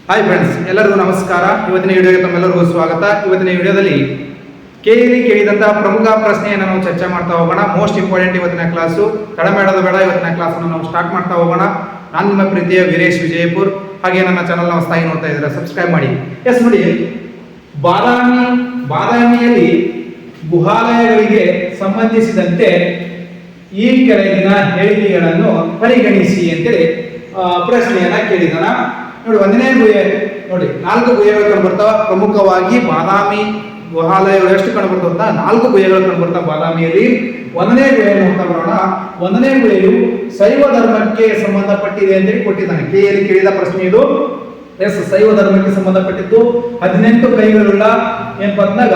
Hi friends, ಎಲ್ಲರಿಗೂ ನಮಸ್ಕಾರ. ಇವತ್ತಿನ ವಿಡಿಯೋಗೆ ತಮ್ಮೆಲ್ಲರಿಗೂ ಸ್ವಾಗತ. ಇವತ್ತಿನ ವಿಡಿಯೋದಲ್ಲಿ ಕೆಎಲಿ ಕೇಳಿದಂತಹ ಪ್ರಮುಖ ಪ್ರಶ್ನೆಯನ್ನು ನಾವು ಚರ್ಚೆ ಮಾಡ್ತಾ ಹೋಗೋಣ. ಮೋಸ್ಟ್ ಇಂಪಾರ್ಟೆಂಟ್ ಇವತ್ತಿನ ಕ್ಲಾಸು, ತಡ ಮಾಡೋದು ಬೇಡ. ಇವತ್ತಿನ ಕ್ಲಾಸನ್ನು ನಾವು ಸ್ಟಾರ್ಟ್ ಮಾಡ್ತಾ ಹೋಗೋಣ. ನಾನು ನಿಮ್ಮ ಪ್ರೀತಿಯ ವೀರೇಶ್ ವಿಜಯಪುರ್. ಹಾಗೆ ನನ್ನ ಚಾನಲ್ನ ಹೊಸದಾಗಿ ನೋಡ್ತಾ ಇದ್ದೀರಾ, ಸಬ್ಸ್ಕ್ರೈಬ್ ಮಾಡಿ. ಎಸ್ ನೋಡಿ, ಬಾದಾಮಿಯಲ್ಲಿ ಗುಹಾಲಯಗಳಿಗೆ ಸಂಬಂಧಿಸಿದಂತೆ ಈ ಕೆಳಗಿನ ಹೇಳಿಕೆಗಳನ್ನು ಪರಿಗಣಿಸಿ ಅಂತೇಳಿ ಪ್ರಶ್ನೆಯನ್ನ ಕೇಳಿದಾನ. ನೋಡಿ, ಒಂದನೇ ಗುಹೆ ನೋಡಿ, 4 ಗುಹೆಗಳು ಕಂಡುಬರ್ತಾವ. ಪ್ರಮುಖವಾಗಿ ಬಾದಾಮಿ ಗುಹಾಲಯಗಳು ಎಷ್ಟು ಕಂಡುಬರ್ತಾವ ಅಂತ 4 ಗುಹೆಗಳು ಕಂಡುಬರ್ತಾವ ಬಾದಾಮಿಯಲ್ಲಿ. 1ನೇ ಗುಹೆ ನೋಡ್ತಾ ಬರೋಣ. 1ನೇ ಗುಹೆಯು ಶೈವ ಧರ್ಮಕ್ಕೆ ಸಂಬಂಧಪಟ್ಟಿದೆ ಅಂತೇಳಿ ಕೊಟ್ಟಿದ್ದಾನೆ. ಕೆಎಲಿ ಕೇಳಿದ ಪ್ರಶ್ನೆ ಇದು. ಎಸ್, ಶೈವ ಧರ್ಮಕ್ಕೆ ಸಂಬಂಧಪಟ್ಟಿದ್ದು. 18 ಕೈಗಳುಳ್ಳ ಏನಪ್ಪ ಅಂದಾಗ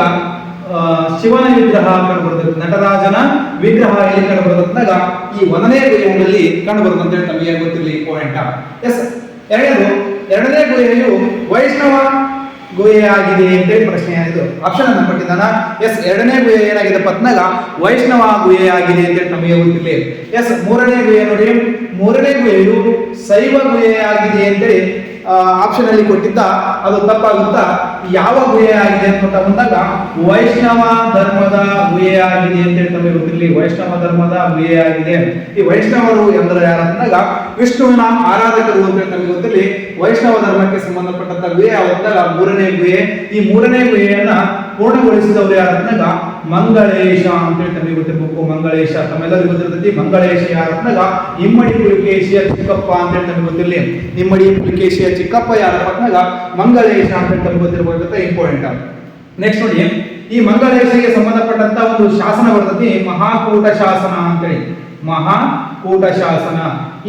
ಶಿವನ ವಿಗ್ರಹ ಕಂಡುಬರ್ತದೆ, ನಟರಾಜನ ವಿಗ್ರಹ ಎಲ್ಲಿ ಕಂಡುಬರ್ತದಾಗ ಈ 1ನೇ ಗುಹೆಯಲ್ಲಿ ಕಂಡುಬರುತ್ತೆ ಅಂತೇಳಿ ತಮಗೆ ಗೊತ್ತಿರಲಿ ಪಾಯಿಂಟ್. ಎಸ್, ಎರಡನೇ ಗುಹೆಯು ವೈಷ್ಣವ ಗುಹೆಯಾಗಿದೆ ಅಂತೇಳಿ ಪ್ರಶ್ನೆ ಏನಿದು ಆಪ್ಷನ್ ಅನ್ನು ಕೊಟ್ಟಿದ್ದಾನ. ಎಸ್, 2ನೇ ಗುಹೆ ಏನಾಗಿದೆ ಪತ್ನಾಗ ವೈಷ್ಣವ ಗುಹೆಯಾಗಿದೆ ಅಂತೇಳಿ ನಮಗೆ ಗೊತ್ತಿರಲಿ. ಎಸ್, 3ನೇ ಗುಹೆ ನೋಡಿ, 3ನೇ ಗುಹೆಯು ಶೈವ ಗುಹೆಯಾಗಿದೆ ಅಂತೇಳಿ ಆಪ್ಷನ್ ಅಲ್ಲಿ ಕೊಟ್ಟಿದ್ದ, ಅದು ತಪ್ಪಾಗುತ್ತಾ. ಯಾವ ಗುಹೆಯಾಗಿದೆ ಅಂತ ಬಂದಾಗ ವೈಷ್ಣವ ಧರ್ಮದ ಗುಹೆಯಾಗಿದೆ ಅಂತೇಳಿ ನಮಗೆ ಗೊತ್ತಿರಲಿ. ವೈಷ್ಣವ ಧರ್ಮದ ಗುಹೆಯಾಗಿದೆ. ಈ ವೈಷ್ಣವರು ಎಂದರೆ ಯಾರಂದಾಗ ವಿಷ್ಣುವಿನ ಆರಾಧಕರು ಅಂತೇಳಿ ನಮಗೆ ಗೊತ್ತಿರಲಿ. ವೈಷ್ಣವ ಧರ್ಮಕ್ಕೆ ಸಂಬಂಧಪಟ್ಟಂತ ಗುಹೆ ಯಾವಂದಾಗ 3ನೇ ಗುಹೆ. ಈ 3ನೇ ಗುಹೆಯನ್ನ ಪೂರ್ಣಗೊಳಿಸಿದವರು ಯಾರಂದಾಗ ಮಂಗಳೇಶ ಅಂತೇಳಿ ನಮಗೆ ಗೊತ್ತಿರಬೇಕು. ಮಂಗಳೇಶ ತಮ್ಮೆಲ್ಲರಿಗೂ ಗೊತ್ತಿರ್ತೈತಿ. ಮಂಗಳೇಶ ಯಾರಂದಾಗ ಇಮ್ಮಡಿ ಪುಲಿಕೇಶಿಯ ಚಿಕ್ಕಪ್ಪ ಅಂತೇಳಿ ನಮಗೆ ಗೊತ್ತಿರಲಿ. ಇಮ್ಮಡಿ ಪುಲಿಕೇಶಿಯ ಚಿಕ್ಕಪ್ಪ ಯಾರಪ್ಪನಾಗ ಮಂಗಳೇಶ ಅಂತ ನಮಗೆ ಗೊತ್ತಿರಬೇಕು. ಇಂಪಾರ್ಟೆಂಟ್. ನೆಕ್ಸ್ಟ್ ನೋಡಿ, ಈ ಮಂಗಳೇಶಗೆ ಸಂಬಂಧಪಟ್ಟಂತ ಒಂದು ಶಾಸನ ಬರ್ತದೆ, ಮಹಾಕೂಟ ಶಾಸನ ಅಂತೇಳಿ. ಮಹಾಕೂಟ ಶಾಸನ.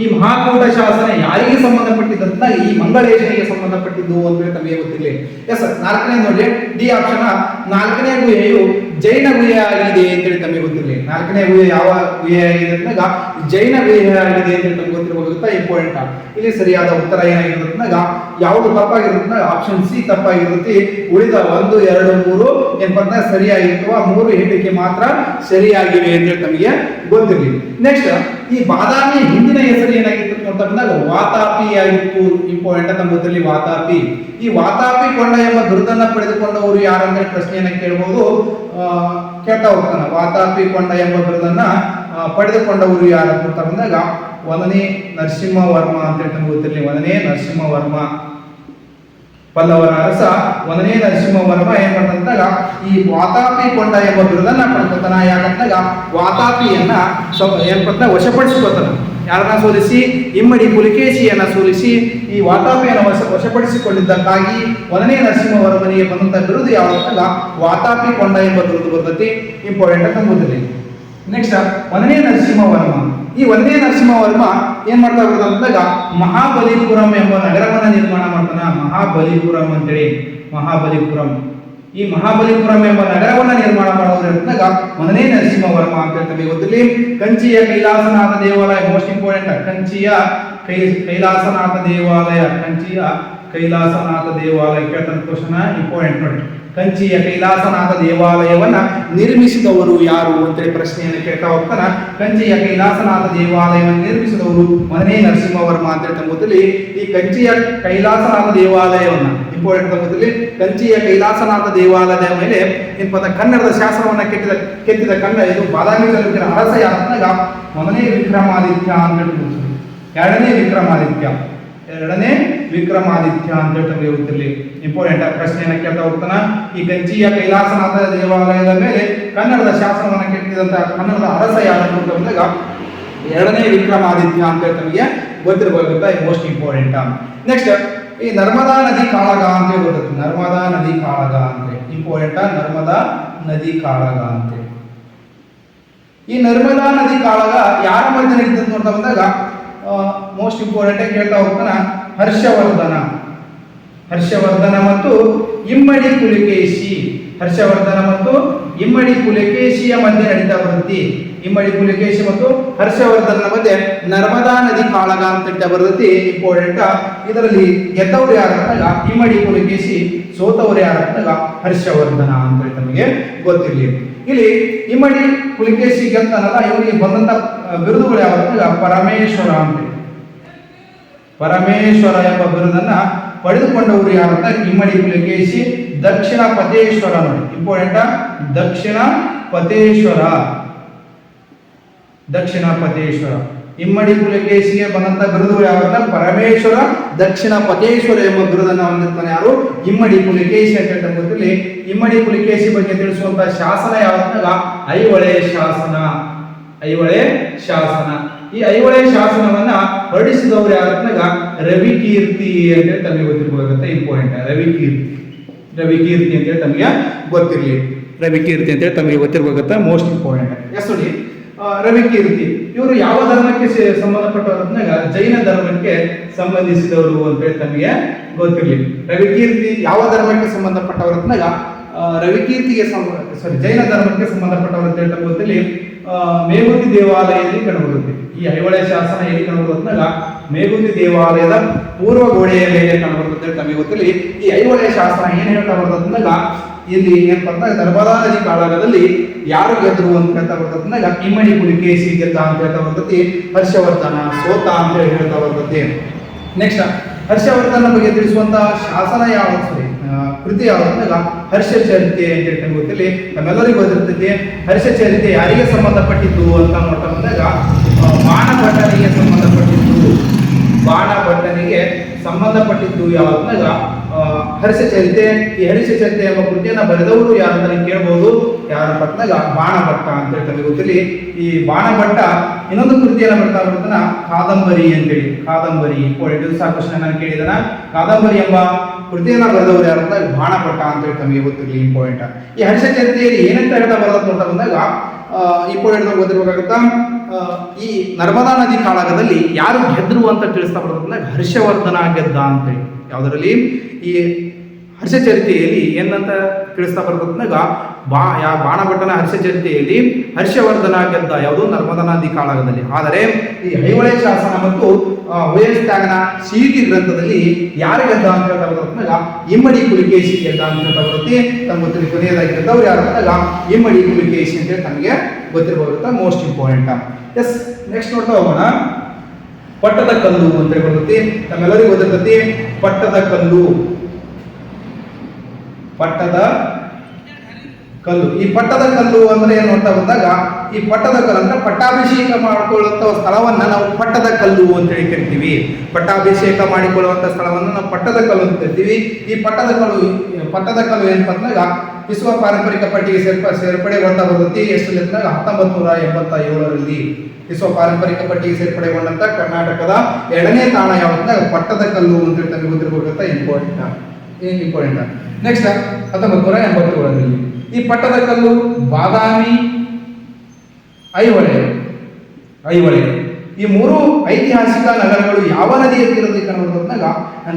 ಈ ಮಹಾಕೂಟ ಶಾಸನ ಯಾರಿಗೆ ಸಂಬಂಧಪಟ್ಟಿದ್ದಂತ ಈ ಮಂಗಳೇಶನಿಗೆ ಸಂಬಂಧಪಟ್ಟಿದ್ದು ಅಂತ ತಮಗೆ ಗೊತ್ತಿರಲಿ. ಎಸ್, 4ನೇ ನೋಡಿ, ಡಿ ಆಪ್ಷನ್. 4ನೇ ಗುಹೆಯು ಜೈನ ಗುಹೆ ಆಗಿದೆ ಅಂತೇಳಿ ತಮಗೆ ಗೊತ್ತಿರಲಿ. 4ನೇ ಗುಹೆ ಯಾವ ಗುಹೆ ಆಗಿದೆ ಅಂದಾಗ ಜೈನ ಗುಹೆ ಆಗಿದೆ ಅಂತೇಳಿ ತಮಗೆ ಗೊತ್ತಿರಬೇಕಾಗುತ್ತಾ. ಇಂಪಾರ್ಟೆಂಟ್. ಇಲ್ಲಿ ಸರಿಯಾದ ಉತ್ತರ ಏನಾಗಿರುತ್ತಂದಾಗ ಯಾವುದು ತಪ್ಪಾಗಿರುತ್ತೆ, ಆಪ್ಷನ್ ಸಿ ತಪ್ಪಾಗಿರುತ್ತೆ. ಉಳಿದ 1, 2, 3 ಏನಪ್ಪಂತ ಸರಿಯಾಗಿರ್ತವ. 3 ಹೇಳಿಕೆ ಮಾತ್ರ ಸರಿಯಾಗಿವೆ ಅಂತೇಳಿ ತಮಗೆ ಗೊತ್ತಿರಲಿ. ನೆಕ್ಸ್ಟ್, ಈ ಬಾದಾಮಿ ಹಿಂದಿನ ಹೆಸರು ಏನಾಗಿತ್ತು ಅಂತ ಬಂದಾಗ ವಾತಾಪಿ ಆಗಿತ್ತು. ಇಂಪಾರ್ಟೆಂಟ್ ಅಂತ ಗೊತ್ತಿರಲಿ. ವಾತಾಪಿ. ಈ ವಾತಾಪಿ ಕೊಂಡ ಎಂಬ ಬಿರುದನ್ನ ಪಡೆದುಕೊಂಡವರು ಯಾರಂತ ಪ್ರಶ್ನೆಯನ್ನ ಕೇಳಬಹುದು, ಕೇಳ್ತಾ ಹೋಗ್ತಾನ. ವಾತಾಪಿ ಕೊಂಡ ಎಂಬ ಬಿರುದನ್ನ ಪಡೆದುಕೊಂಡವರು ಯಾರು ಅಂತ ಬಂದಾಗ 1ನೇ ನರಸಿಂಹವರ್ಮ ಅಂತೇಳಿ ನಮ್ಗೆ ಗೊತ್ತಿರಲಿ. 1ನೇ ನರಸಿಂಹವರ್ಮ, ಪಲ್ಲವರ ಅರಸ 1ನೇ ನರಸಿಂಹವರ್ಮ ಏನ್ ಮಾಡ್ತಂತಾಗ ಈ ವಾತಾಪಿ ಕೊಂಡ ಎಂಬ ಬಿರುದನ್ನ ಪಡ್ಕೊತಾನ. ಯಾಕಂದಾಗ ವಾತಾಪಿಯನ್ನ ಏನ್ ಮಾಡ್ತಾನ ವಶಪಡಿಸಿಕೊತಾನ. ಯಾರನ್ನ ಸೋಲಿಸಿ? ಇಮ್ಮಡಿ ಪುಲಿಕೇಶಿಯನ್ನ ಸೋಲಿಸಿ ಈ ವಾತಾಪಿಯನ್ನು ವಶಪಡಿಸಿಕೊಂಡಿದ್ದಕ್ಕಾಗಿ 1ನೇ ನರಸಿಂಹವರ್ಮನಿಗೆ ಬಂದಂತ ಬಿರುದು ಯಾವಾಗ ವಾತಾಪಿ ಕೊಂಡ ಎಂಬ ಬಿರುದು ಬರ್ತೈತಿ. ಇಂಪಾರ್ಟೆಂಟ್ ಅಂತ ಗೊತ್ತಿರಲಿ. ನೆಕ್ಸ್ಟ್, 1ನೇ ನರಸಿಂಹವರ್ಮ. ಈ 1ನೇ ನರಸಿಂಹವರ್ಮ ಏನ್ ಮಾಡ್ತಾ ಅಂದಾಗ ಮಹಾಬಲಿಪುರಂ ಎಂಬ ನಗರವನ್ನ ನಿರ್ಮಾಣ ಮಾಡ್ತಾನ. ಮಹಾಬಲಿಪುರಂ ಅಂತೇಳಿ. ಮಹಾಬಲಿಪುರಂ. ಈ ಮಹಾಬಲಿಪುರಂ ಎಂಬ ನಗರವನ್ನ ನಿರ್ಮಾಣ ಮಾಡೋದ್ರ 1ನೇ ನರಸಿಂಹವರ್ಮ ಅಂತ ನಮಗೆ ಗೊತ್ತಿರಲಿ. ಕಂಚಿಯ ಕೈಲಾಸನಾಥ ದೇವಾಲಯ, ಮೋಸ್ಟ್ ಇಂಪಾರ್ಟೆಂಟ್. ಕಂಚಿಯ ಕೈಲಾಸನಾಥ ದೇವಾಲಯ. ಕಂಚಿಯ ಕೈಲಾಸನಾಥ ದೇವಾಲಯ ಕೇಳ್ತಂತ ಕ್ವಶನ್ ಇಂಪಾರ್ಟೆಂಟ್ ನೋಡಿ. ಕಂಚಿಯ ಕೈಲಾಸನಾಥ ದೇವಾಲಯವನ್ನ ನಿರ್ಮಿಸಿದವರು ಯಾರು ಅಂತೇಳಿ ಪ್ರಶ್ನೆಯನ್ನು ಕೇಳ್ತಾ ಹೋಗ್ತಾನ. ಕಂಚಿಯ ಕೈಲಾಸನಾಥ ದೇವಾಲಯವನ್ನು ನಿರ್ಮಿಸಿದವರು 1ನೇ ನರಸಿಂಹವರ್ಮ ಅಂತೇಳಿ ತಮ್ಮಲ್ಲಿ. ಈ ಕಂಚಿಯ ಕೈಲಾಸನಾಥ ದೇವಾಲಯವನ್ನ ಇಂಪಾರ್ಟೆಂಟ್ ತಮ್ಮಲ್ಲಿ. ಕಂಚಿಯ ಕೈಲಾಸನಾಥ ದೇವಾಲಯದ ಮೇಲೆ ಏನಪ್ಪ ಕನ್ನಡದ ಶಾಸನವನ್ನ ಕೆತ್ತಿದ ಕಂಡ ಇದು ಬಾದಾಮಿ ತಾಲೂಕಿನ ಅರಸ ಯಾರಂದಾಗ 1ನೇ ವಿಕ್ರಮಾದಿತ್ಯ ಅಂತೇಳಿ. 2ನೇ ವಿಕ್ರಮಾದಿತ್ಯ. 2ನೇ ವಿಕ್ರಮಾದಿತ್ಯ ಅಂತೇಳಿ ತಮಗೆ ಗೊತ್ತಿರಲಿ. ಇಂಪಾರ್ಟೆಂಟ್ ಪ್ರಶ್ನೆಯನ್ನ ಕೇಳ್ತಾ ಹೋಗ್ತಾನ. ಈ ಕಂಚಿಯ ಕೈಲಾಸನಾಥ ದೇವಾಲಯದ ಮೇಲೆ ಕನ್ನಡದ ಶಾಸನವನ್ನ ಕೆತ್ತಿದಂತ ಕನ್ನಡದ ಅರಸ ಯಾರು ಅಂತ ಬಂದಾಗ 2ನೇ ವಿಕ್ರಮಾದಿತ್ಯ ಅಂತೇಳಿ ತಮಗೆ ಗೊತ್ತಿರಬೇಕಾಗುತ್ತಾ. Most important. ನೆಕ್ಸ್ಟ್, ಈ ನರ್ಮದಾ ನದಿ ಕಾಳಗ ಅಂತ ಗೊತ್ತಿರುತ್ತೆ. ನರ್ಮದಾ ನದಿ ಕಾಳಗ ಅಂತ ಇಂಪಾರ್ಟೆಂಟ್. ನರ್ಮದಾ ನದಿ ಕಾಳಗ ಅಂತ. ಈ ನರ್ಮದಾ ನದಿ ಕಾಳಗ ಯಾರ ಮಧ್ಯೆ ನಡೀತದೆ ಅಂತ ಬಂದಾಗ ಮೋಸ್ಟ್ ಇಂಪಾರ್ಟೆಂಟ್ ಕೇಳ್ತಾ ಹೋಗ್ತಾನ. ಹರ್ಷವರ್ಧನ ಮತ್ತು ಇಮ್ಮಡಿ ಪುಲಿಕೇಶಿ. ಹರ್ಷವರ್ಧನ ಮತ್ತು ಇಮ್ಮಡಿ ಪುಲಿಕೇಶಿಯ ಮಧ್ಯೆ ನಡೀತಾ ಬರುತ್ತೆ. ಇಮ್ಮಡಿ ಪುಲಿಕೇಶಿ ಮತ್ತು ಹರ್ಷವರ್ಧನ ಮಧ್ಯೆ ನರ್ಮದಾ ನದಿ ಕಾಳಗ ಅಂತ ಬರ್ತೈತಿ. ಇಂಪಾರ್ಟೆಂಟ್. ಇದರಲ್ಲಿ ಗೆದ್ದವರು ಯಾರಂದಾಗ ಇಮ್ಮಡಿ ಪುಲಿಕೇಶಿ, ಸೋತವರು ಯಾರಂದಾಗ ಹರ್ಷವರ್ಧನ ಅಂತ ನಮಗೆ ಗೊತ್ತಿರಲಿ. ಇಲ್ಲಿ ಇಮ್ಮಡಿ ಪುಲಿಕೇಶಿ ಗೆದ್ದನಲ್ಲ, ಇವರಿಗೆ ಬಂದಂತ ಬಿರುದುಗಳು ಯಾವಂದಾಗ ಪರಮೇಶ್ವರ ಅಂತ. ಪರಮೇಶ್ವರ ಎಂಬ ಬಿರುದನ್ನ ಪಡೆದುಕೊಂಡವರು ಯಾರು ಅಂತ ಇಮ್ಮಡಿ ಪುಲಿಕೇಶಿ. ದಕ್ಷಿಣ ಪತೇಶ್ವರ ನೋಡಿ ಇಂಪಾರ್ಟೆಂಟ್, ದಕ್ಷಿಣ ಪತೇಶ್ವರ, ದಕ್ಷಿಣ ಪತೇಶ್ವರ. ಇಮ್ಮಡಿ ಪುಲಿಕೇಶಿಗೆ ಬಂದಂತ ಬಿರುದು ಯಾವನ್ನ ಪರಮೇಶ್ವರ ದಕ್ಷಿಣ ಪತೇಶ್ವರ ಎಂಬ ಬಿರುದನ್ನು ಹೊಂದಿರ್ತಾನೆ ಯಾರು, ಇಮ್ಮಡಿ ಪುಲಿಕೇಶಿ ಅಂತ ಹೇಳ್ತಾ ಗೊತ್ತಿರಲಿ. ಇಮ್ಮಡಿ ಪುಲಿಕೇಶಿ ಬಗ್ಗೆ ತಿಳಿಸುವಂತ ಶಾಸನ ಯಾವತ್ತಾಗ ಐಹೊಳೆ ಶಾಸನ, ಐಹೊಳೆ ಶಾಸನ. ಈ ಐಹೊಳೆ ಶಾಸನವನ್ನ ಹೊರಡಿಸಿದವರು ಯಾವತ್ತಾಗ ರವಿಕೀರ್ತಿ ಅಂತ ಹೇಳಿ ತಮಗೆ ಗೊತ್ತಿರ್ಬೇಕಾಗತ್ತೆ, ಇಂಪಾರ್ಟೆಂಟ್. ರವಿಕೀರ್ತಿ, ರವಿಕೀರ್ತಿ ಅಂತ ಹೇಳಿ ತಮಗೆ ಗೊತ್ತಿರಲಿ, ರವಿಕೀರ್ತಿ ಅಂತ ಹೇಳಿ ತಮಗೆ ಗೊತ್ತಿರ್ಬೇಕಾಗತ್ತೆ, ಮೋಸ್ಟ್ ಇಂಪಾರ್ಟೆಂಟ್. ಎಸ್ ನೋಡಿ, ರವಿಕೀರ್ತಿ ಇವರು ಯಾವ ಧರ್ಮಕ್ಕೆ ಸಂಬಂಧಪಟ್ಟವರತ್ನಾಗ ಜೈನ ಧರ್ಮಕ್ಕೆ ಸಂಬಂಧಿಸಿದವರು ಅಂತೇಳಿ ತಮಗೆ ಗೊತ್ತಿರಲಿ. ರವಿಕೀರ್ತಿ ಯಾವ ಧರ್ಮಕ್ಕೆ ಸಂಬಂಧಪಟ್ಟವರತ್ನಾಗ ರವಿಕೀರ್ತಿಗೆ ಜೈನ ಧರ್ಮಕ್ಕೆ ಸಂಬಂಧಪಟ್ಟವರು ಅಂತ ಹೇಳಿ ತಮಗೆ ಗೊತ್ತಿರಲಿ. ಮೇಗುತಿ ದೇವಾಲಯದಲ್ಲಿ ಕಂಡುಬರುತ್ತೆ. ಈ ಐಹೊಳೆ ಶಾಸನ ಎಲ್ಲಿ ಕಂಡುಬರುತ್ತಂದಾಗ ಮೇಗುತಿ ದೇವಾಲಯದ ಪೂರ್ವ ಗೋಡೆಯ ಮೇಲೆ ಕಂಡುಬರುತ್ತೆ ಅಂತ ತಮಗೆ ಗೊತ್ತಿರಲಿ. ಈ ಐಹೊಳೆ ಶಾಸನ ಏನ್ ಹೇಳ್ತಾ ಬರ್ತಂದಾಗ ಇಲ್ಲಿ ಏನಪ್ಪ ಅಂತ ನರ್ಮದಾ ನದಿ ಕಾಳಗದಲ್ಲಿ ಯಾರು ಗೆದ್ರು ಅಂತ ಹೇಳ್ತಾ ಬರ್ತಂದಾಗ ಇಮ್ಮಡಿ ಪುಲಿಕೇಶಿ ಗೆದ್ದ ಅಂತ ಹೇಳ್ತಾ ಬರ್ತತಿ. ಹರ್ಷವರ್ಧನ ಸೋತ ಅಂತ ಹೇಳಿ ಹೇಳ್ತಾ ಬರ್ತತಿ. ನೆಕ್ಸ್ಟ್ ಹರ್ಷವರ್ಧನ ಬಗ್ಗೆ ತಿಳಿಸುವಂತ ಶಾಸನ ಯಾವ ಕೃತಿ ಯಾವ್ದಾಗ ಹರ್ಷಚರಿತೆ ಅಂತ ಹೇಳ್ಕೊಂಡು ಗೊತ್ತಿರಲಿ. ನಮ್ಮೆಲ್ಲರಿಗೂ ಗೊತ್ತಿರ್ತೈತಿ. ಹರ್ಷಚರಿತೆ ಯಾರಿಗೆ ಸಂಬಂಧಪಟ್ಟಿದ್ದು ಅಂತ ನೋಡ್ತಾ ಬಂದಾಗ ಬಾಣಭಟ್ಟನಿಗೆ ಸಂಬಂಧಪಟ್ಟಿದ್ದು, ಬಾಣಭಟ್ಟನಿಗೆ ಸಂಬಂಧಪಟ್ಟಿದ್ದು ಯಾವಾಗ ಹರ್ಷಚರಿತೆ. ಈ ಹರ್ಷಚರಿತೆ ಎಂಬ ಕೃತಿಯನ್ನ ಬರೆದವರು ಯಾರು ಅಂತ ಕೇಳಬಹುದು. ಯಾರಪ್ಪ ಅಂದಾಗ ಬಾಣಭಟ್ಟ ಅಂತ ಹೇಳ್ತಾರೆ ಗೊತ್ತಿರಲಿ. ಈ ಬಾಣಭಟ್ಟ ಇನ್ನೊಂದು ಕೃತಿಯನ್ನ ಬರ್ತಾ ಬರ್ತಾನ ಕಾದಂಬರಿ ಅಂತೇಳಿ, ಕಾದಂಬರಿ ಇಂಪಾರ್ಟೆಂಟ್. ಸಾಕಷ್ಟು ನಾನು ಕೇಳಿದಾನ. ಕಾದಂಬರಿ ಎಂಬ ಕೃತಿಯನ್ನ ಬರೆದವರು ಯಾರು ಅಂತ ಬಾಣಭಟ್ಟ ಅಂತ ಹೇಳಿ ತಮಗೆ ಗೊತ್ತಿರಲಿ, ಇಂಪಾರ್ಟೆಂಟ್. ಈ ಹರ್ಷಚರಿತೆಯಲ್ಲಿ ಏನಂತ ಹೇಳ್ತಾ ಬರೋದು ನೋಡ್ತಾ ಬಂದಾಗ ಇಂಪಾರ್ಟೆಂಟ್ ಗೊತ್ತಿರಬೇಕಾಗುತ್ತಾ. ಈ ನರ್ಮದಾ ನದಿ ಕಾಳಗದಲ್ಲಿ ಯಾರು ಗೆದ್ರು ಅಂತ ತಿಳಿಸ್ತಾ ಬರೋದ್ರಿಂದ ಹರ್ಷವರ್ಧನ ಗೆದ್ದ ಅಂತೇಳಿ. ಯಾವುದರಲ್ಲಿ ಈ ಹರ್ಷಚರಿತೆಯಲ್ಲಿ ಏನಂತ ತಿಳಿಸ್ತಾ ಬರೋದ್ರಿಂದ ಬಾಣಭಟ್ಟನ ಹರ್ಷಚರಿತೆಯಲ್ಲಿ ಹರ್ಷವರ್ಧನ ಗೆದ್ದ ಯಾವುದು ನರ್ಮದಾ ನದಿ ಕಾಳಗದಲ್ಲಿ. ಆದರೆ ಈ ಐಹೊಳೆ ಶಾಸನ ಮತ್ತು ವಯಸ್ಸಾಗನ ಸೀಟಿ ಗ್ರಂಥದಲ್ಲಿ ಯಾರು ಗೆದ್ದ ಅಂತ ಹೇಳ್ತಾ ಬರೋದ್ರಿಂದ ಇಮ್ಮಡಿ ಪುಲಿಕೇಶಿ ಗೆದ್ದ ಅಂತ ಹೇಳ್ತಾ ಬರುತ್ತೆ. ತಮ್ಮ ಗೊತ್ತಿರಿ ಕೊನೆಯದಾಗಿ ಗೆದ್ದವ್ರು ಯಾರು ಅಂದಾಗ ಇಮ್ಮಡಿ ಪುಲಿಕೇಶಿ ಅಂತೇಳಿ ತಮಗೆ ಗೊತ್ತಿರಬಹುತ್ತಾ, ಮೋಸ್ಟ್ ಇಂಪಾರ್ಟೆಂಟ್. ಎಸ್ ನೆಕ್ಸ್ಟ್ ನೋಡ್ತಾ ಹೋಗೋಣ. ಪಟ್ಟದ ಕಲ್ಲು ಅಂತ ಬರ್ತೈತಿ, ನಮ್ಮೆಲ್ಲರಿಗೂ ಗೊತ್ತಿರ್ತೈತಿ. ಪಟ್ಟದ ಕಲ್ಲು, ಪಟ್ಟದ ಕಲ್ಲು. ಈ ಪಟ್ಟದ ಕಲ್ಲು ಅಂದ್ರೆ ಏನು ಅಂತ ಬಂದಾಗ ಈ ಪಟ್ಟದ ಕಲ್ಲು ಅಂದ್ರೆ ಪಟ್ಟಾಭಿಷೇಕ ಮಾಡಿಕೊಳ್ಳುವಂತ ಸ್ಥಳವನ್ನ ನಾವು ಪಟ್ಟದ ಕಲ್ಲು ಅಂತ ಹೇಳಿ ಕರಿತೀವಿ. ಪಟ್ಟಾಭಿಷೇಕ ಮಾಡಿಕೊಳ್ಳುವಂತ ಸ್ಥಳವನ್ನ ನಾವು ಪಟ್ಟದ ಕಲ್ಲು ಅಂತ ಕರಿತೀವಿ. ಈ ಪಟ್ಟದ ಕಲ್ಲು ಏನಪ್ಪ ಅಂದಾಗ ವಿಶ್ವ ಪಾರಂಪರಿಕ ಪಟ್ಟಿಗೆ ಸೇರ್ಪಡೆಗೊಂಡ ಬರ್ತೈತಿ. ಎಷ್ಟು ಲೆಕ್ಕದಾಗ 1987ರಲ್ಲಿ ವಿಶ್ವ ಪಾರಂಪರಿಕ ಪಟ್ಟಿಗೆ ಸೇರ್ಪಡೆಗೊಂಡಂತ ಕರ್ನಾಟಕದ 2ನೇ ತಾಣ ಯಾವಂತ ಪಟ್ಟದ ಕಲ್ಲು ಅಂತ ಹೇಳಿ ಗೊತ್ತಿರಬೇಕಂತ ಇಂಪಾರ್ಟೆಂಟ್. ನೆಕ್ಸ್ಟ್ 1987ರಲ್ಲಿ ಈ ಪಟ್ಟದ ಕಲ್ಲು, ಬಾದಾಮಿ, ಐಹೊಳೆ ಈ ಮೂರು ಐತಿಹಾಸಿಕ ನಗರಗಳು ಯಾವ ನದಿಯ ತೀರದಲ್ಲಿ ಕಂಡುಬರುತ್ತಂದಾಗ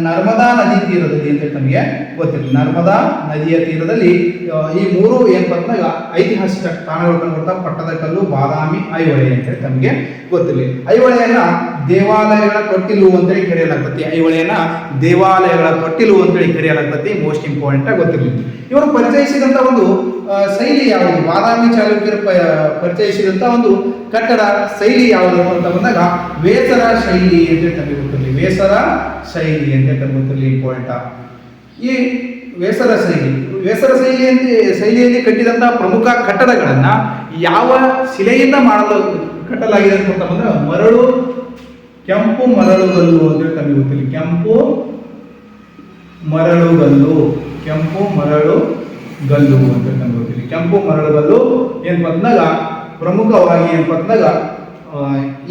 ನರ್ಮದಾ ನದಿ ತೀರದಲ್ಲಿ ಅಂತ ನಮಗೆ ಗೊತ್ತಿರಲಿ. ನರ್ಮದಾ ನದಿಯ ತೀರದಲ್ಲಿ ಈ ಮೂರು ಏನಂದಾಗ ಐತಿಹಾಸಿಕ ತಾಣಗಳು ಕಂಡುಬರ್ತಾವೆ. ಪಟ್ಟದ ಕಲ್ಲು, ಬಾದಾಮಿ, ಐಹೊಳೆ ಅಂತೇಳಿ ತಮಗೆ ಗೊತ್ತಿರಲಿ. ಐಹೊಳೆಯನ್ನ ದೇವಾಲಯಗಳ ತೊಟ್ಟಿಲು ಅಂತೇಳಿ ಕರೆಯಲಾಗ್ತತಿ. ಐಹೊಳೆಯನ್ನ ದೇವಾಲಯಗಳ ತೊಟ್ಟಿಲು ಅಂತೇಳಿ ಕರೆಯಲಾಗ್ತತಿ, ಮೋಸ್ಟ್ ಇಂಪಾರ್ಟೆಂಟ್ ಆಗಿ ಗೊತ್ತಿರಲಿ. ಇವರು ಪರಿಚಯಿಸಿದಂತ ಒಂದು ಶೈಲಿ ಯಾವುದು, ಬಾದಾಮಿ ಚಾಲುಕ್ಯರು ಪರಿಚಯಿಸಿದಂತ ಒಂದು ಕಟ್ಟಡ ಶೈಲಿ ಯಾವುದು ಅಂತ ಬಂದಾಗ ವೇಸರ ಶೈಲಿ ಅಂತ ತಮಗೆ ಗೊತ್ತಿರಲಿ. ವೇಸರ ಶೈಲಿ ಅಂತ ತಮಗೆ ಗೊತ್ತಿರಲಿ, ಇಂಪಾರ್ಟೆಂಟ್. ಈ ವೇಸರ ಶೈಲಿಯಲ್ಲಿ ಕಟ್ಟಿದಂತಹ ಪ್ರಮುಖ ಕಟ್ಟಡಗಳನ್ನ ಯಾವ ಶಿಲೆಯಿಂದ ಕಟ್ಟಲಾಗಿದೆ ಅಂತ ಬಂದ್ರೆ ಮರಳು, ಕೆಂಪು ಮರಳುಗಲ್ಲು ಅಂತ ತಮಗೆ ಗೊತ್ತಿರಲಿ. ಕೆಂಪು ಮರಳುಗಲ್ಲು ಅಂತ ನಮ್ಗೆ ಗೊತ್ತಿಲ್ಲ. ಕೆಂಪು ಮರಳುಗಲ್ಲು ಏನಪ್ಪ ಅಂದಾಗ ಪ್ರಮುಖವಾಗಿ ಏನಪ್ಪ ಅಂದಾಗ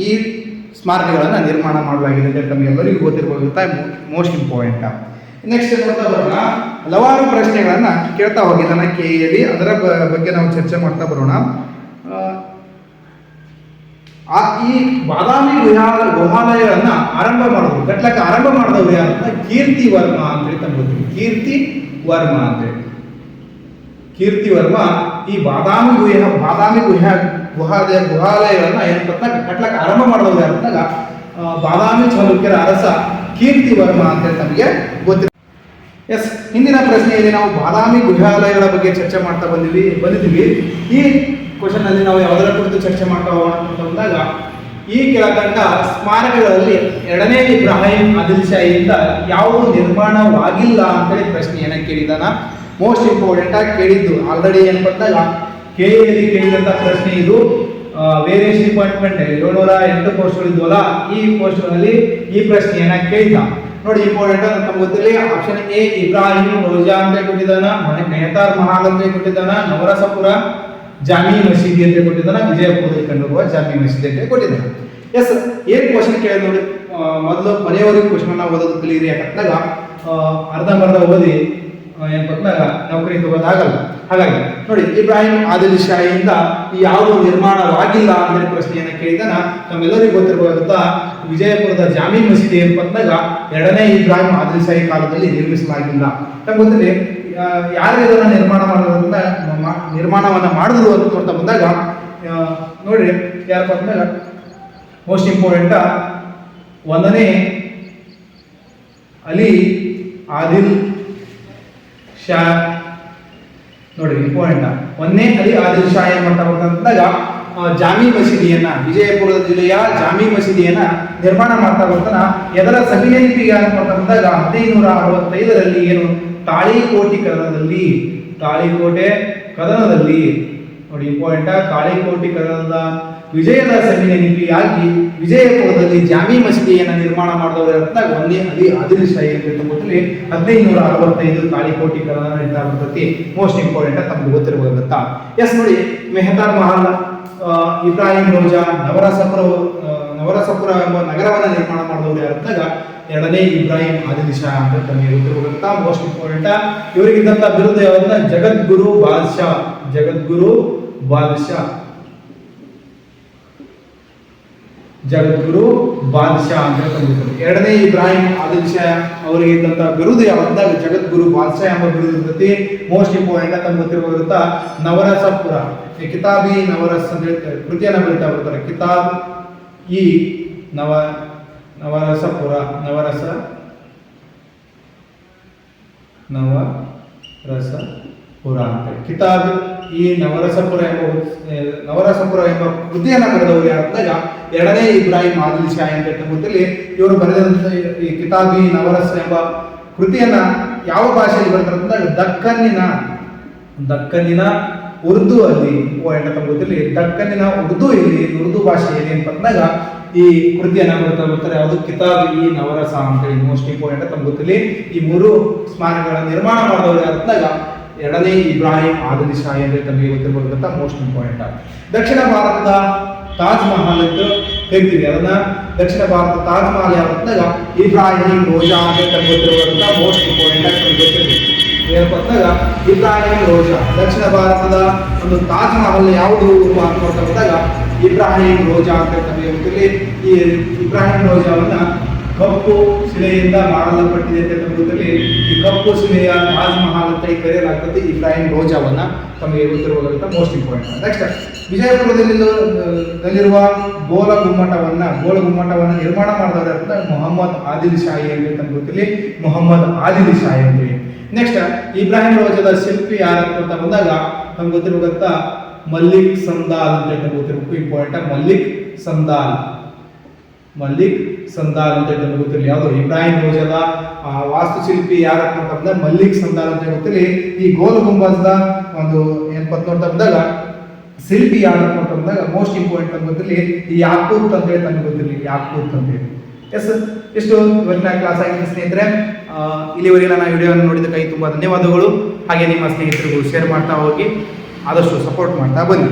ಈ ಸ್ಮಾರಕಗಳನ್ನು ನಿರ್ಮಾಣ ಮಾಡಲಾಗಿದೆ ಅಂತ ತಮಗೆಲ್ಲರಿಗೂ ಗೊತ್ತಿರಬಹುದಾಗುತ್ತೆ, ಮೋಸ್ಟ್ ಇಂಪಾರ್ಟೆಂಟ್. ನೆಕ್ಸ್ಟ್ ನೋಡ್ತಾ ಬರೋಣ. ಹಲವಾರು ಪ್ರಶ್ನೆಗಳನ್ನ ಕೇಳ್ತಾ ಹೋಗಿದ್ದಾನೆ ಕೆಎಲಿ, ಅದರ ಬಗ್ಗೆ ನಾವು ಚರ್ಚೆ ಮಾಡ್ತಾ ಬರೋಣ. ಈ ಬಾದಾಮಿ ಗುಹಾಲಯಗಳನ್ನ ಕಟ್ಲಕ್ಕೆ ಆರಂಭ ಮಾಡಿದವರು ಯಾರಂತ ಕೀರ್ತಿ ವರ್ಮ ಅಂತೇಳಿ ತಮ್ಗೆ ಗೊತ್ತಿಲ್ಲ. ಕೀರ್ತಿ ವರ್ಮ ಈ ಬಾದಾಮಿ ಗುಹಾಲಯಗಳನ್ನ ಏನಂತ ಕಟ್ಲಕ್ಕೆ ಆರಂಭ ಮಾಡಿದವರು ಯಾರಂತಾಗ ಬಾದಾಮಿ ಚಾಲುಕ್ಯರ ಅರಸ ಕೀರ್ತಿ ವರ್ಮ ಅಂತೇಳಿ ತಮಗೆ ಗೊತ್ತಿಲ್ಲ. ಎಸ್, ಹಿಂದಿನ ಪ್ರಶ್ನೆಯಲ್ಲಿ ನಾವು ಬಾದಾಮಿ ಗುಹಾಲಯಗಳ ಬಗ್ಗೆ ಚರ್ಚೆ ಮಾಡ್ತಾ ಬಂದಿದ್ವಿ. ಈ ಕ್ವಶನ್ ಅಲ್ಲಿ ನಾವು ಯಾವುದರ ಕುರಿತು ಚರ್ಚೆ ಮಾಡ್ತಾ ಹೋಗೋಣ ಅಂತ ಬಂದಾಗ ಈ ಕೆಳಕಂಡ ಸ್ಮಾರಕಗಳಲ್ಲಿ ಎರಡನೇ ಇಬ್ರಾಹಿಂ ಆದಿಲ್ ಶಾಹಿಯಿಂದ ಯಾವುದು ನಿರ್ಮಾಣವಾಗಿಲ್ಲ ಅಂತೇಳಿ ಪ್ರಶ್ನೆಯನ್ನ ಕೇಳಿದಾನ. ಮೋಸ್ಟ್ ಇಂಪಾರ್ಟೆಂಟ್ ಆಗಿ ಕೇಳಿದ್ದು ಆಲ್ರೆಡಿ ಏನಂದಾಗ ಕೆಎಲ್ಲಿ ಕೇಳಿದಂತ ಪ್ರಶ್ನೆ ಇದು. ವೇರಿಯಸ್ ಡಿಪಾರ್ಟ್ಮೆಂಟ್ 708 ಪೋಸ್ಟ್ಗಳಿದ್ವಲ್ಲ, ಈ ಪೋಸ್ಟ್ಗಳಲ್ಲಿ ಈ ಪ್ರಶ್ನೆಯನ್ನ ಕೇಳಿದ. ನೋಡಿ ಇಂಪಾರ್ಟೆಂಟ್ ನಮ್ಗೆ ಗೊತ್ತಿರಲಿ. ಆಪ್ಷನ್ ಎ ಇಬ್ರಾಹಿಂ ರೋಜಾ ಅಂತ ಕೊಟ್ಟಿದ್ದಾನ, ಮೆಹತಾರ್ ಮಹಾಲ್ ಅಂತ ಕೊಟ್ಟಿದ್ದಾನ, ನವರಸಪುರ ಜಾಮಿ ಮಸೀದಿ ಅಂತ ಕೊಟ್ಟಿದ್ದಾನ, ವಿಜಯಪುರದಲ್ಲಿ ಕಂಡುಬರುವ ಜಾಮಿ ಮಸೀದಿ ಅಂತ ಕೊಟ್ಟಿದ್ದಾನೆ. ಎಸ್, ಏನ್ ಕ್ವಶನ್ ಕೇಳಿ ನೋಡಿ. ಮೊದಲು ಮನೆಯವರೆಗೂ ಕ್ವಶನ್ ಓದೋದು ಕಲೀರಿ. ಯಾಕಂದಾಗ ಅರ್ಧಂಬರ್ಧ ಓದಿ ಏನಂತಂದಾಗ ನೌಕರಿ ತಗೋದಾಗಲ್ಲ. ಹಾಗಾಗಿ ನೋಡಿ ಇಬ್ರಾಹಿಂ ಆದಿಲ್ ಶಾಹಿಯಿಂದ ಯಾವುದು ನಿರ್ಮಾಣವಾಗಿಲ್ಲ ಅಂದ್ರೆ ಪ್ರಶ್ನೆಯನ್ನ ಕೇಳಿದಾನ. ನಮ್ಮೆಲ್ಲರಿಗೂ ಗೊತ್ತಿರಬಹುದಂತ ವಿಜಯಪುರದ ಜಾಮಿ ಮಸೀದಿ ಏನಂತಂದಾಗ ಎರಡನೇ ಇಬ್ರಾಹಿಂ ಆದಿಲ್ ಶಾಹಿ ಕಾಲದಲ್ಲಿ ನಿರ್ಮಿಸಲಾಗಿಲ್ಲ. ನಮ್ಗೆ ಗೊತ್ತಿದೆ ಯಾರು ಇದನ್ನ ನಿರ್ಮಾಣವನ್ನ ಮಾಡಿದ್ರು ಅಂತ ನೋಡ್ತಾ ಬಂದಾಗ ನೋಡ್ರಿ ಯಾರಪ್ಪ ಅಂದಾಗ ಮೋಸ್ಟ್ ಇಂಪಾರ್ಟೆಂಟ್ ಒಂದನೇ ಅಲಿ ಆದಿಲ್ ಶಾ. ನೋಡಿ ಇಂಪಾರ್ಟೆಂಟ್ ಒಂದನೇ ಅಲಿ ಆದಿಲ್ ಶಾ ಏನ್ ಮಾಡ್ತಾ ಬಂದಾಗ ಜಾಮಿ ಮಸೀದಿಯನ್ನ, ವಿಜಯಪುರದ ಜಿಲ್ಲೆಯ ಜಾಮಿ ಮಸೀದಿಯನ್ನ ನಿರ್ಮಾಣ ಮಾಡ್ತಾ ಬರ್ತಾನ. ಎದರ ಸವಿನೆನಪಿಗೆ ಅಂತ ಬಂದಾಗ 1565ರಲ್ಲಿ ಏನು ತಾಳಿಕೋಟೆ ಕದನದಲ್ಲಿ ನೋಡಿ ಇಂಪಾರ್ಟೆಂಟ್ ತಾಳಿಕೋಟೆ ಕದನದ ವಿಜಯದ ಸವಿನೆನಪಿಯಾಗಿ ವಿಜಯಪುರದಲ್ಲಿ ಜಾಮಿ ಮಸೀದಿಯನ್ನ ನಿರ್ಮಾಣ ಮಾಡಿದವರು ಅಂತ ಒಂದೇ ಅಲಿ ಆದಿಲ್ ಶಾಹಿ ಅಂತ ಗೊತ್ತಿರಲಿ. 1565 ತಾಳಿಕೋಟೆ ಕದನ ನಡೀತಾ ಬರ್ತೈತಿ. ಮೋಸ್ಟ್ ಇಂಪಾರ್ಟೆಂಟ್ ತಮ್ಗೆ ಗೊತ್ತಿರಬಹುದಂತ. ಎಸ್ ನೋಡಿ ಮೆಹತಾರ್ ಮಹಲ್, ಇಬ್ರಾಹಿಂ ರೋಜಾ, ನವರಸಪುರ ಎಂಬ ನಗರವನ್ನ ನಿರ್ಮಾಣ ಮಾಡಿದವರು ಯಾರಂದಾಗ ಎರಡನೇ ಇಬ್ರಾಹಿಂ ಆದಿಲ್ ಶಾ ಅಂತ ತಮಗೆ ಗೊತ್ತಿರಬಹುದಂತ. ಮೋಸ್ಟ್ ಇಂಪಾರ್ಟೆಂಟ್ ಇವರಿಗಿದ್ದಂತ ಬಿರುದು ಯಾವ್ದಂದ್ರೆ ಜಗದ್ಗುರು ಬಾದ್ಶಾ ಅಂತ ತಂದಿದ್ದರು. ಎರಡನೇ ಇಬ್ರಾಹಿಂ ಆದಿಲ್ ಶಾ ಅವರಿಗೆ ಇದ್ದಂತ ಬಿರುದು ಯಾವಂದಾಗ ಜಗದ್ಗುರು ಬಾದ್ಶಾ ಎಂಬ ಬಿರುದು ಇರ್ತೈತಿ. ಮೋಸ್ಟ್ ಇಂಪಾರ್ಟೆಂಟ್ ತಮ್ಗೆ ಗೊತ್ತಿರಬಹುದಂತ ನವರಸಪುರ ಕಿತಾಬಿ ನವರಸ್ ಅಂತ ಹೇಳ್ತಾರೆ, ಕೃತಿಯನ್ನ ಬರೀತಾ ಬರ್ತಾರೆ. ಕಿತಾಬ್ ಈ ನವರಸಪುರ ಅಂತ ಕಿತಾಬ್ ಈ ನವರಸಪುರ ಎಂಬ ಕೃತಿಯನ್ನ ಬರೆದವರು ಯಾರಂದಾಗ ಎರಡನೇ ಇಬ್ರಾಹಿಂ ಆದಿಲ್ ಶಾ ಅಂತ ಗೊತ್ತಿರಲಿ. ಇವರು ಬರೆದಂತ ಈ ಕಿತಾಬಿ ನವರಸ್ ಎಂಬ ಕೃತಿಯನ್ನ ಯಾವ ಭಾಷೆಯಲ್ಲಿ ಬರ್ತಾರೆ ಅಂತಂದಾಗ ದಕ್ಕನ್ನಿನ ಉರ್ದು ಅಲ್ಲಿ ಗೊತ್ತಿರಲಿ. ದಕ್ಕನ್ನಿನ ಉರ್ದು ಭಾಷೆಯಲ್ಲಿ ಅಂತಂದಾಗ ಈ ಕೃತಿಯನ್ನ ಬರ್ತಾರೆ. ಅದು ಕಿತಾಬ್ ಈ ನವರಸ ಅಂತೇಳಿ ಮೋಸ್ಟ್ ಇಂಪಾರ್ಟೆಂಟ್ ತಮ್ಗೆ ಗೊತ್ತಿರಲಿ. ಈ ಮೂರು ಸ್ಮಾರಕಗಳ ನಿರ್ಮಾಣ ಮಾಡಿದವರು ಯಾರಂದಾಗ ಎರಡನೇ ಇಬ್ರಾಹಿಂ ಆದಿಲ್ ಶಾ ಅಂತ ತಮಗೆ ಗೊತ್ತಿರಬಹುದಂತ ಮೋಸ್ಟ್ ಇಂಪಾರ್ಟೆಂಟ್. ದಕ್ಷಿಣ ಭಾರತದ ತಾಜ್ ಮಹಲ್ ಅಂತ ಹೇಳ್ತೀವಿ. ಅದನ್ನ ದಕ್ಷಿಣ ಭಾರತ ತಾಜ್ ಮಹಲ್ ಯಾವಂದಾಗ ಇಬ್ರಾಹಿಂ ರೋಜಾ ಅಂತ ಗೊತ್ತಿರಬಹುದಂತ ಮೋಸ್ಟ್ ಇಂಪಾರ್ಟೆಂಟ್ ಆಗಿ ಗೊತ್ತಿರಲಿ. ಏನಪ್ಪ ಅಂದಾಗ ಇಬ್ರಾಹಿಂ ರೋಜಾ ದಕ್ಷಿಣ ಭಾರತದ ಒಂದು ತಾಜ್ ಮಹಲ್ ಯಾವುದು ಅಂತ ಬಂದಾಗ ಇಬ್ರಾಹಿಂ ರೋಜಾ ಅಂತ ತಮಗೆ ಗೊತ್ತಿರಲಿ. ಈ ಇಬ್ರಾಹಿಂ ರೋಜಾವನ್ನ ಕಪ್ಪು ಶಿಲೆಯಿಂದ ಮಾಡಲ್ಪಟ್ಟಿದೆ ಅಂತ ಗೊತ್ತಿರಲಿ. ಈ ಕಪ್ಪು ಶಿಲೆಯ ತಾಜ್ ಮಹಲ್ ಅಂತ ಕರೆಯಲಾಗ್ತದೆ ಇಬ್ರಾಹಿಂ ರೋಜಾವನ್ನ ತಮಗೆ ಗೊತ್ತಿರಬಹುದಂತ ಮೋಸ್ಟ್ ಇಂಪಾರ್ಟೆಂಟ್. ನೆಕ್ಸ್ಟ್ ವಿಜಯಪುರದಲ್ಲಿರುವ ಗೋಲ ಗುಮ್ಮಟವನ್ನ ನಿರ್ಮಾಣ ಮಾಡಿದವರು ಅಂತ ಮೊಹಮ್ಮದ್ ಆದಿಲ್ ಶಾಹಿ ಅಂತ ತಮ್ಗೆ ಗೊತ್ತಿರಲಿ. ಮೊಹಮ್ಮದ್ ಆದಿಲ್ ಶಾಹಿ ಅಂತ. ನೆಕ್ಸ್ಟ್ ಇಬ್ರಾಹಿಂ ರೋಜಾದ ಶಿಲ್ಪಿ ಯಾರಂತ ಬಂದಾಗ ನಮ್ಗೆ ಗೊತ್ತಿರಬೇಕಂತ ಮಲ್ಲಿಕ್ ಸಂದಾಲ್ ಅಂತ ಗೊತ್ತಿರಬೇಕು. ಇಂಪಾರ್ಟೆಂಟ್ ಮಲ್ಲಿಕ್ ಸಂದಾಲ್ ಅಂತ ಗೊತ್ತಿರಲಿ. ಯಾವುದು ಇಬ್ರಾಹಿಂ ರೋಜಾದ ವಾಸ್ತುಶಿಲ್ಪಿ ಯಾರಪ್ಪ ಅಂತಂದ್ರೆ ಮಲ್ಲಿಕ್ ಸಂದಾಲ್ ಅಂತ ಗೊತ್ತಿರಲಿ. ಈ ಗೋಲ್ ಗುಂಬಜ್ದ ಒಂದು ಏನಪ್ಪ ನೋಡ್ತಾ ಬಂದಾಗ ಶಿಲ್ಪಿ ಯಾರಪ್ಪ ಅಂತಂದಾಗ ಮೋಸ್ಟ್ ಇಂಪಾರ್ಟೆಂಟ್ ಅಂತ ಗೊತ್ತಿರಲಿ ಈ ಯಾಕೂತ್ ಅಂತ ಹೇಳಿ ನಮ್ಗೆ ಗೊತ್ತಿರಲಿ. ಯಾಕೂತ್ ಅಂತ ಹೇಳಿ. ಎಸ್, ಇಷ್ಟು ಇವತ್ತಿನ ಕ್ಲಾಸ್ ಆಗಿದೆ ಸ್ನೇಹಿತರೆ. ಇಲ್ಲಿವರೆಗೆ ನಾನು ವಿಡಿಯೋವನ್ನು ನೋಡಿದ್ದಕ್ಕಾಗಿ ತುಂಬ ಧನ್ಯವಾದಗಳು. ಹಾಗೆ ನಿಮ್ಮ ಸ್ನೇಹಿತರಿಗೂ ಶೇರ್ ಮಾಡ್ತಾ ಹೋಗಿ ಆದಷ್ಟು ಸಪೋರ್ಟ್ ಮಾಡ್ತಾ ಬನ್ನಿ.